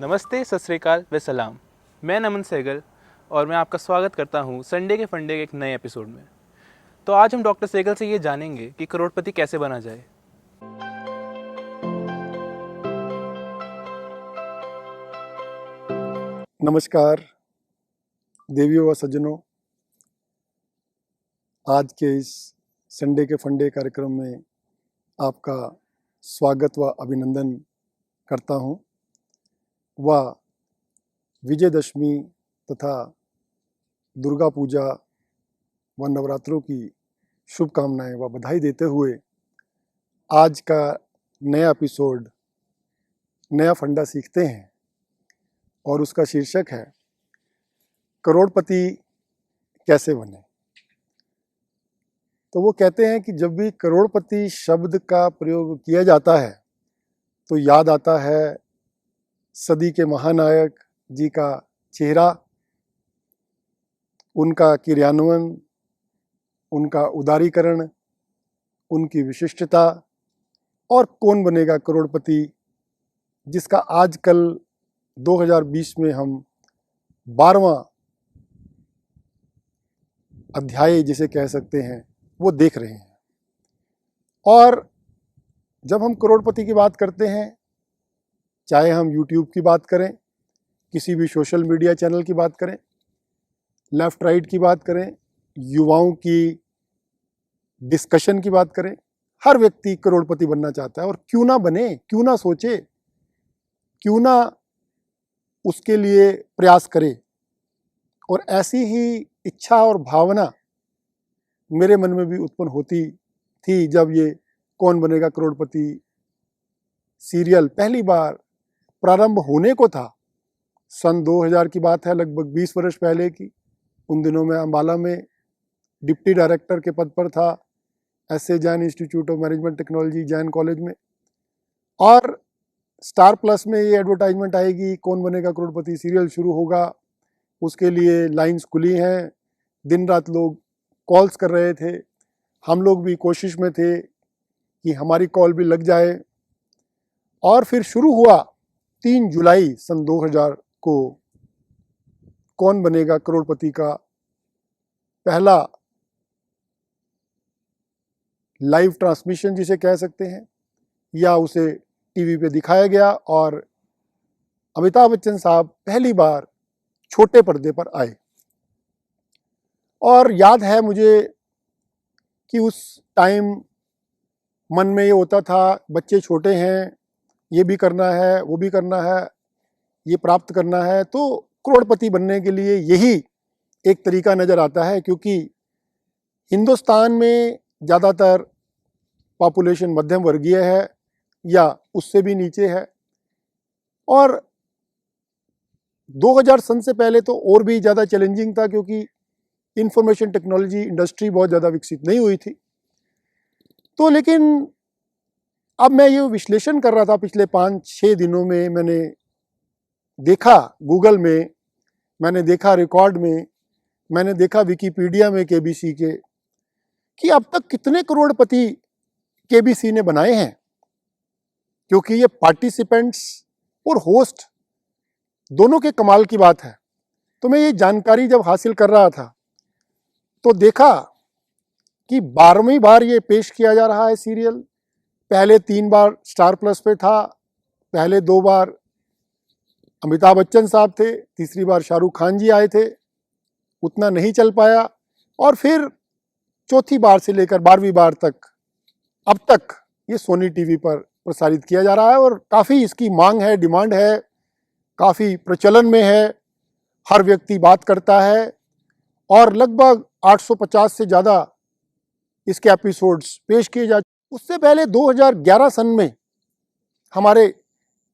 नमस्ते, सत श्री अकाल व सलाम। मैं नमन सहगल और मैं आपका स्वागत करता हूं संडे के फंडे के एक नए एपिसोड में। तो आज हम डॉक्टर सहगल से ये जानेंगे कि करोड़पति कैसे बना जाए। नमस्कार देवियों व सज्जनों, आज के इस संडे के फंडे कार्यक्रम में आपका स्वागत व अभिनंदन करता हूं। व विजयदशमी तथा दुर्गा पूजा व नवरात्रों की शुभकामनाएं व बधाई देते हुए आज का नया एपिसोड नया फंडा सीखते हैं और उसका शीर्षक है करोड़पति कैसे बने। तो वो कहते हैं कि जब भी करोड़पति शब्द का प्रयोग किया जाता है तो याद आता है सदी के महानायक जी का चेहरा, उनका क्रियान्वयन, उनका उदारीकरण, उनकी विशिष्टता और कौन बनेगा करोड़पति, जिसका आजकल 2020 में हम 12वां अध्याय जिसे कह सकते हैं वो देख रहे हैं। और जब हम करोड़पति की बात करते हैं, चाहे हम YouTube की बात करें, किसी भी सोशल मीडिया चैनल की बात करें, लेफ्ट राइट की बात करें, युवाओं की डिस्कशन की बात करें, हर व्यक्ति करोड़पति बनना चाहता है। और क्यों ना बने, क्यों ना सोचे, क्यों ना उसके लिए प्रयास करे। और ऐसी ही इच्छा और भावना मेरे मन में भी उत्पन्न होती थी जब ये कौन बनेगा करोड़पति सीरियल पहली बार प्रारंभ होने को था। सन 2000 की बात है, लगभग 20 वर्ष पहले की। उन दिनों में अम्बाला में डिप्टी डायरेक्टर के पद पर था, S A Jain institute of management technology Jain college में। और स्टार प्लस में ये एडवर्टाइजमेंट आएगी, कौन बनेगा करोड़पति सीरियल शुरू होगा, उसके लिए लाइंस खुली हैं। दिन रात लोग कॉल्स कर रहे थे, हम लोग भी कोशिश में थे कि हमारी कॉल भी लग जाए। और फिर शुरू हुआ 3 जुलाई सन 2000 को कौन बनेगा करोड़पति का पहला लाइव ट्रांसमिशन जिसे कह सकते हैं, या उसे टीवी पे दिखाया गया और अमिताभ बच्चन साहब पहली बार छोटे पर्दे पर आए। और याद है मुझे कि उस टाइम मन में ये होता था, बच्चे छोटे हैं, ये भी करना है, वो भी करना है, ये प्राप्त करना है। तो करोड़पति बनने के लिए यही एक तरीका नज़र आता है, क्योंकि हिंदुस्तान में ज़्यादातर पॉपुलेशन मध्यम वर्गीय है या उससे भी नीचे है। और 2000 सन से पहले तो और भी ज़्यादा चैलेंजिंग था, क्योंकि इंफॉर्मेशन टेक्नोलॉजी इंडस्ट्री बहुत ज़्यादा विकसित नहीं हुई थी। तो लेकिन अब मैं ये विश्लेषण कर रहा था पिछले 5-6 दिनों में, मैंने देखा गूगल में, मैंने देखा रिकॉर्ड में, मैंने देखा विकिपीडिया में केबीसी के, कि अब तक कितने करोड़पति केबीसी ने बनाए हैं। क्योंकि ये पार्टिसिपेंट्स और होस्ट दोनों के कमाल की बात है। तो मैं ये जानकारी जब हासिल कर रहा था तो देखा कि 12वीं बार ये पेश किया जा रहा है सीरियल। पहले 3 बार स्टार प्लस पे था, पहले 2 बार अमिताभ बच्चन साहब थे, तीसरी बार शाहरुख खान जी आए थे, उतना नहीं चल पाया। और फिर चौथी बार से लेकर 12वीं बार तक अब तक ये सोनी टीवी पर प्रसारित किया जा रहा है। और काफ़ी इसकी मांग है, डिमांड है, काफ़ी प्रचलन में है, हर व्यक्ति बात करता है। और लगभग 850 से ज़्यादा इसके एपिसोड्स पेश किए जा चुके। उससे पहले 2011 सन में हमारे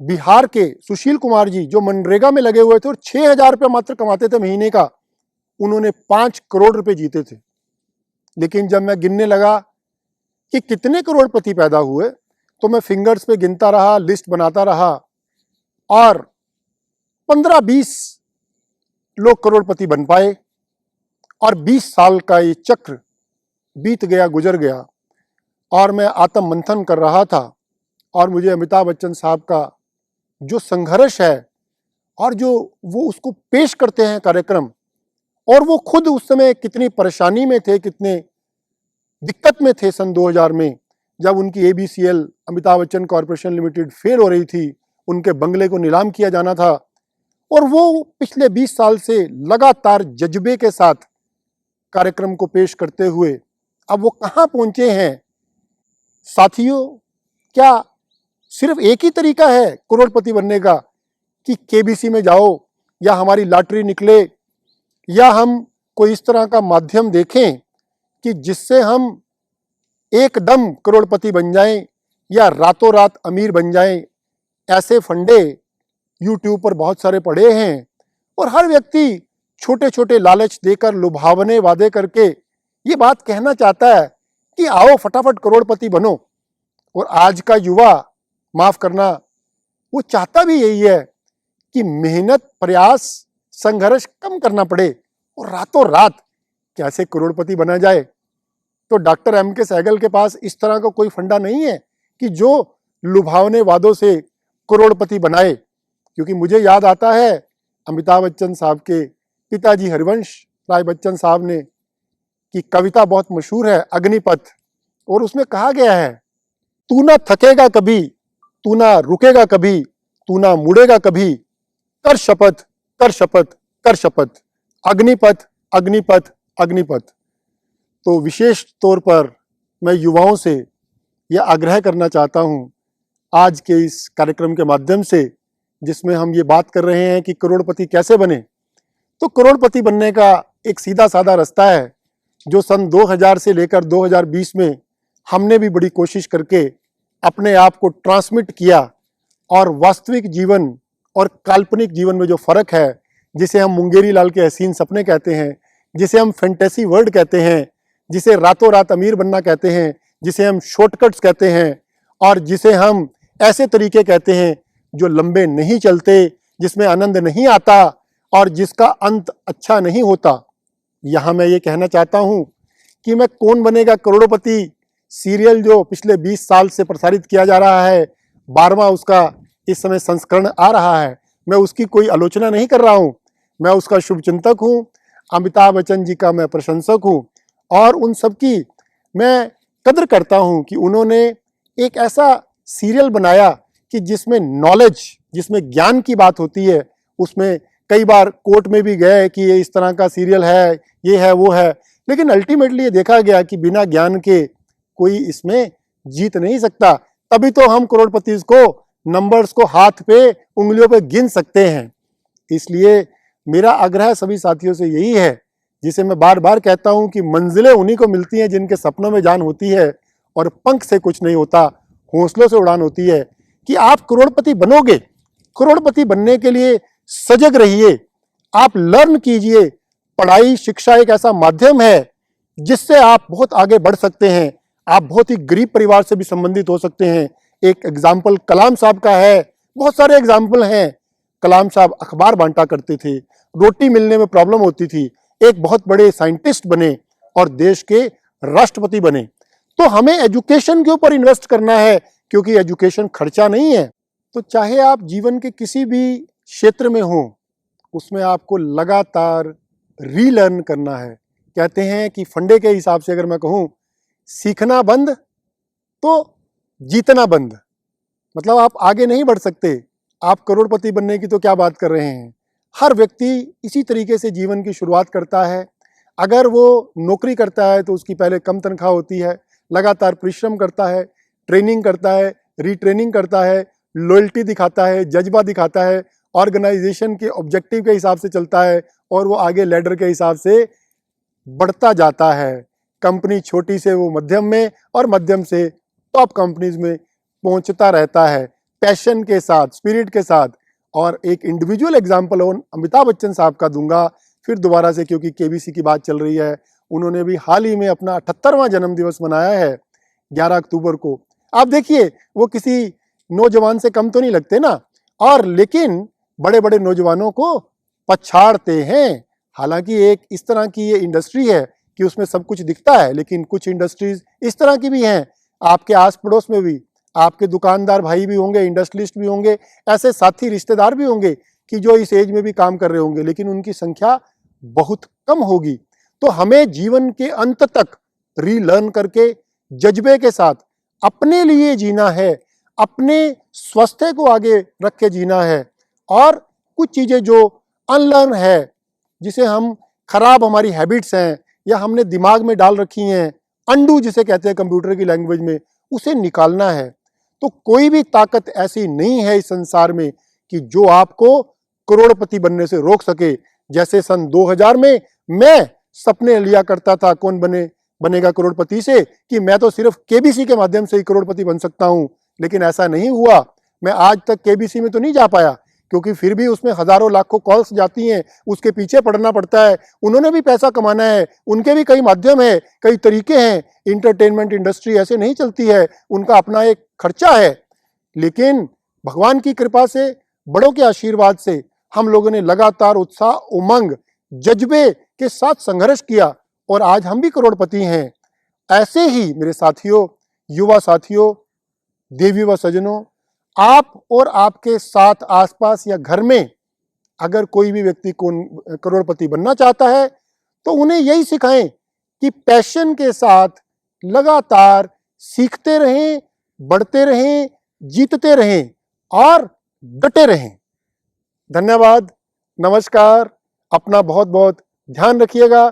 बिहार के सुशील कुमार जी, जो मनरेगा में लगे हुए थे और 6000 रुपये मात्र कमाते थे महीने का, उन्होंने 5 करोड़ रुपए जीते थे। लेकिन जब मैं गिनने लगा कि कितने करोड़पति पैदा हुए, तो मैं फिंगर्स पे गिनता रहा, लिस्ट बनाता रहा, और 15-20 लोग करोड़पति बन पाए। और 20 साल का ये चक्र बीत गया, गुजर गया। और मैं आत्म मंथन कर रहा था और मुझे अमिताभ बच्चन साहब का जो संघर्ष है और जो वो उसको पेश करते हैं कार्यक्रम, और वो खुद उस समय कितनी परेशानी में थे, कितने दिक्कत में थे सन 2000 में, जब उनकी ABCL Amitabh Bachchan corporation limited fail हो रही थी, उनके बंगले को नीलाम किया जाना था, और वो पिछले 20 साल से लगातार जज्बे के साथ कार्यक्रम को पेश करते हुए अब वो कहाँ पहुंचे हैं। साथियों, क्या सिर्फ एक ही तरीका है करोड़पति बनने का कि KBC में जाओ, या हमारी लॉटरी निकले, या हम कोई इस तरह का माध्यम देखें कि जिससे हम एकदम करोड़पति बन जाएं या रातों रात अमीर बन जाएं? ऐसे फंडे YouTube पर बहुत सारे पड़े हैं, और हर व्यक्ति छोटे छोटे लालच देकर, लुभावने वादे करके ये बात कहना चाहता है कि आओ फटाफट करोड़पति बनो। और आज का युवा, माफ करना, वो चाहता भी यही है कि मेहनत, प्रयास, संघर्ष कम करना पड़े और रातों रात कैसे करोड़पति बना जाए। तो डॉक्टर M.K. सहगल के पास इस तरह का कोई फंडा नहीं है कि जो लुभावने वादों से करोड़पति बनाए। क्योंकि मुझे याद आता है अमिताभ बच्चन साहब के पिताजी हरिवंश राय बच्चन साहब ने की कविता बहुत मशहूर है, अग्निपथ, और उसमें कहा गया है, तू ना थकेगा कभी, तू ना रुकेगा कभी, तू ना मुड़ेगा कभी, कर शपथ, कर शपथ, कर शपथ, अग्निपथ, अग्निपथ, अग्निपथ। तो विशेष तौर पर मैं युवाओं से यह आग्रह करना चाहता हूं आज के इस कार्यक्रम के माध्यम से, जिसमें हम ये बात कर रहे हैं कि करोड़पति कैसे बने। तो करोड़पति बनने का एक सीधा साधा रास्ता है, जो सन 2000 से लेकर 2020 में हमने भी बड़ी कोशिश करके अपने आप को ट्रांसमिट किया, और वास्तविक जीवन और काल्पनिक जीवन में जो फर्क है, जिसे हम मुंगेरी लाल के हसीन सपने कहते हैं, जिसे हम फैंटेसी वर्ल्ड कहते हैं, जिसे रातों रात अमीर बनना कहते हैं, जिसे हम शॉर्टकट्स कहते हैं, और जिसे हम ऐसे तरीके कहते हैं जो लंबे नहीं चलते, जिसमें आनंद नहीं आता और जिसका अंत अच्छा नहीं होता। यहाँ मैं ये कहना चाहता हूँ कि मैं कौन बनेगा करोड़पति सीरियल जो पिछले 20 साल से प्रसारित किया जा रहा है, 12वां उसका इस समय संस्करण आ रहा है, मैं उसकी कोई आलोचना नहीं कर रहा हूँ, मैं उसका शुभचिंतक हूँ, अमिताभ बच्चन जी का मैं प्रशंसक हूँ, और उन सब की मैं कदर करता हूँ कि उन्होंने एक ऐसा सीरियल बनाया कि जिसमें नॉलेज, जिसमें ज्ञान की बात होती है। उसमें कई बार कोर्ट में भी गए कि ये इस तरह का सीरियल है, ये है, वो है, लेकिन अल्टीमेटली ये देखा गया कि बिना ज्ञान के कोई इसमें जीत नहीं सकता। तभी तो हम करोड़पति को नंबर्स को हाथ पे, उंगलियों पे गिन सकते हैं। इसलिए मेरा आग्रह सभी साथियों से यही है, जिसे मैं बार बार कहता हूं कि मंजिलें उन्हीं को मिलती हैं जिनके सपनों में जान होती है, और पंख से कुछ नहीं होता, हौसलों से उड़ान होती है। कि आप करोड़पति बनोगे, करोड़पति बनने के लिए सजग रहिए, आप लर्न कीजिए। पढ़ाई, शिक्षा एक ऐसा माध्यम है जिससे आप बहुत आगे बढ़ सकते हैं। आप बहुत ही गरीब परिवार से भी संबंधित हो सकते हैं। एक एग्जाम्पल कलाम साहब का है, बहुत सारे एग्जाम्पल हैं। कलाम साहब अखबार बांटा करते थे, रोटी मिलने में प्रॉब्लम होती थी, एक बहुत बड़े साइंटिस्ट बने और देश के राष्ट्रपति बने। तो हमें एजुकेशन के ऊपर इन्वेस्ट करना है, क्योंकि एजुकेशन खर्चा नहीं है। तो चाहे आप जीवन के किसी भी क्षेत्र में हो, उसमें आपको लगातार रीलर्न करना है। कहते हैं कि फंडे के हिसाब से अगर मैं कहूँ, सीखना बंद तो जीतना बंद। मतलब आप आगे नहीं बढ़ सकते। आप करोड़पति बनने की तो क्या बात कर रहे हैं। हर व्यक्ति इसी तरीके से जीवन की शुरुआत करता है। अगर वो नौकरी करता है तो उसकी पहले कम तनख्वाह होती है, लगातार परिश्रम करता है, ट्रेनिंग करता है, रीट्रेनिंग करता है, लॉयल्टी दिखाता है, जज्बा दिखाता है, ऑर्गेनाइजेशन के ऑब्जेक्टिव के हिसाब से चलता है, और वो आगे लैडर के हिसाब से बढ़ता जाता है। कंपनी छोटी से वो मध्यम में, और मध्यम से टॉप कंपनीज में पहुंचता रहता है, पैशन के साथ, स्पिरिट के साथ। और एक इंडिविजुअल एग्जाम्पल अमिताभ बच्चन साहब का दूंगा फिर दोबारा से, क्योंकि KBC की बात चल रही है। उन्होंने भी हाल ही में अपना 78वां जन्मदिवस मनाया है 11 अक्टूबर को। आप देखिए, वो किसी नौजवान से कम तो नहीं लगते ना, और लेकिन बड़े बड़े नौजवानों को पछाड़ते हैं। हालांकि एक इस तरह की ये इंडस्ट्री है कि उसमें सब कुछ दिखता है, लेकिन कुछ इंडस्ट्रीज इस तरह की भी हैं। आपके आस पड़ोस में भी आपके दुकानदार भाई भी होंगे, इंडस्ट्रियलिस्ट भी होंगे, ऐसे साथी रिश्तेदार भी होंगे कि जो इस एज में भी काम कर रहे होंगे, लेकिन उनकी संख्या बहुत कम होगी। तो हमें जीवन के अंत तक रीलर्न करके जज्बे के साथ अपने लिए जीना है, अपने स्वास्थ्य को आगे रख के जीना है, और कुछ चीजें जो अनलर्न है, जिसे हम खराब हमारी हैबिट्स हैं या हमने दिमाग में डाल रखी हैं, अंडू जिसे कहते हैं कंप्यूटर की लैंग्वेज में, उसे निकालना है। तो कोई भी ताकत ऐसी नहीं है इस संसार में कि जो आपको करोड़पति बनने से रोक सके। जैसे सन 2000 में मैं सपने लिया करता था कौन बनेगा करोड़पति से, कि मैं तो सिर्फ केबीसी के माध्यम से ही करोड़पति बन सकता हूं, लेकिन ऐसा नहीं हुआ। मैं आज तक केबीसी में तो नहीं जा पाया, क्योंकि फिर भी उसमें हजारों लाखों कॉल्स जाती हैं, उसके पीछे पढ़ना पड़ता है। उन्होंने भी पैसा कमाना है, उनके भी कई माध्यम है, कई तरीके हैं। इंटरटेनमेंट इंडस्ट्री ऐसे नहीं चलती है, उनका अपना एक खर्चा है। लेकिन भगवान की कृपा से, बड़ों के आशीर्वाद से हम लोगों ने लगातार उत्साह, उमंग, जज्बे के साथ संघर्ष किया और आज हम भी करोड़पति हैं। ऐसे ही मेरे साथियों, युवा साथियों, देवी व सज्जनों, आप और आपके साथ आसपास या घर में अगर कोई भी व्यक्ति करोड़पति बनना चाहता है, तो उन्हें यही सिखाएं कि पैशन के साथ लगातार सीखते रहें, बढ़ते रहें, जीतते रहें और डटे रहें। धन्यवाद, नमस्कार, अपना बहुत बहुत ध्यान रखिएगा।